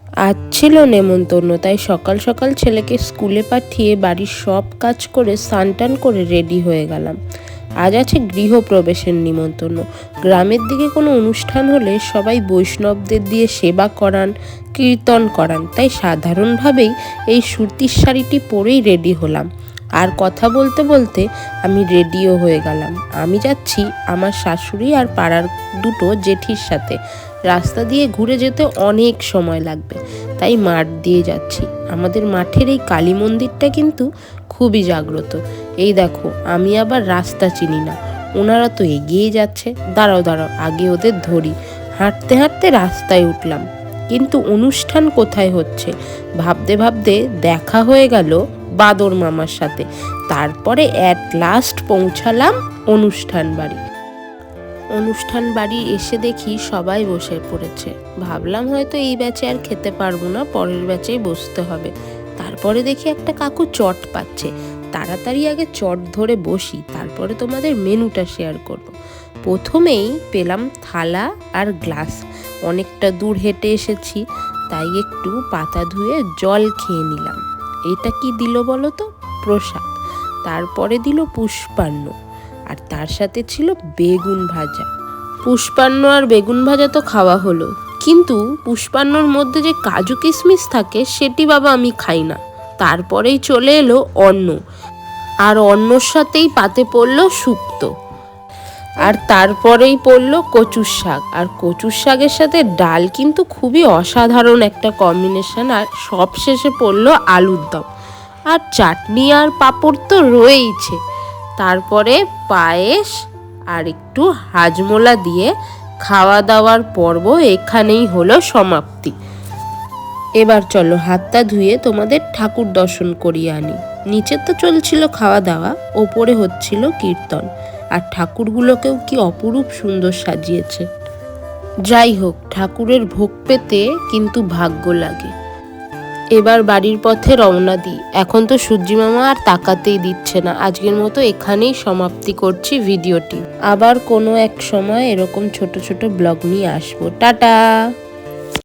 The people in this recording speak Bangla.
আজ ছিল নেমন্তন্ন, তাই সকাল সকাল ছেলেকে স্কুলে পাঠিয়ে বাড়ির সব কাজ করে স্নান টান করে রেডি হয়ে গেলাম। আজ আছে গৃহপ্রবেশের নিমন্ত্রণ। গ্রামের দিকে কোনো অনুষ্ঠান হলে সবাই বৈষ্ণবদের দিয়ে সেবা করান, কীর্তন করান, তাই সাধারণভাবেই এই সুতির শাড়িটি পরেই রেডি হলাম। আর কথা বলতে বলতে আমি রেডিও হয়ে গেলাম। আমি যাচ্ছি আমার শাশুড়ি আর পাড়ার দুটো জেঠির সাথে। রাস্তা দিয়ে ঘুরে যেতে অনেক সময় লাগবে, তাই মাঠ দিয়ে যাচ্ছি। আমাদের মাঠের এই কালী মন্দিরটা কিন্তু খুবই জাগ্রত। এই দেখো, আমি আবার রাস্তা চিনি না, ওনারা তো এগিয়ে যাচ্ছে। দাঁড়াও দাঁড়াও, আগে ওদের ধরি। হাঁটতে হাঁটতে রাস্তায় উঠলাম, কিন্তু অনুষ্ঠান কোথায় হচ্ছে ভাবতে ভাবতে দেখা হয়ে গেল বাদর মামার সাথে। তারপরে অ্যাট লাস্ট পৌঁছালাম অনুষ্ঠান বাড়ি। অনুষ্ঠান বাড়ি এসে দেখি সবাই বসে পড়েছে। ভাবলাম হয়তো এই ব্যাচে আর খেতে পারবো না, পরের ব্যাচেই বসতে হবে। তারপরে দেখি একটা কাকু চট পাচ্ছে। তাড়াতাড়ি আগে চট ধরে বসি, তারপরে তোমাদের মেনুটা শেয়ার করব। প্রথমেই পেলাম থালা আর গ্লাস। অনেকটা দূর হেঁটে এসেছি, তাই একটু পাতা ধুয়ে জল খেয়ে নিলাম। এটা কি দিল বলো তো? প্রসাদ। তারপরে দিল পুষ্পান্ন, আর তার সাথে ছিল বেগুন ভাজা। পুষ্পান্ন আর বেগুন ভাজা তো খাওয়া হলো, কিন্তু পুষ্পান্নর মধ্যে যে কাজু কিশমিশ থাকে সেটি বাবা আমি খাই না। তারপরেই চলে এলো অন্ন, আর অন্নর সাথেই পাতে পড়লো শুক্তো, আর তারপরেই পড়লো কচুর শাক। আর কচুর শাকের সাথে ডাল কিন্তু খুবই অসাধারণ একটা কম্বিনেশন। আর সব শেষে পড়লো আলুর দম, আর চাটনি আর পাঁপড় তো রয়েইছে। তারপরে পায়েস আর একটু হাজমোলা দিয়ে খাওয়া দাওয়ার পর্ব এখানেই হলো সমাপ্তি। এবার চলো হাতটা ধুয়ে তোমাদের ঠাকুর দর্শন করিয়ে আনি। নিচে তো চলছিল খাওয়া দাওয়া, ওপরে হচ্ছিল কীর্তন, আর ঠাকুরগুলোকেও কি অপরূপ সুন্দর সাজিয়েছে। যাই হোক, ঠাকুরের ভোগ পেতে কিন্তু ভাগ্য লাগে। এবার বাড়ির পথে রওনা দিই। এখন তো সূর্যি মামা আর তাকাতেই দিচ্ছে না। আজকের মতো এখানেই সমাপ্তি করছি ভিডিওটি। আবার কোনো এক সময় এরকম ছোট ছোট ব্লগ নিয়ে আসবো। টাটা।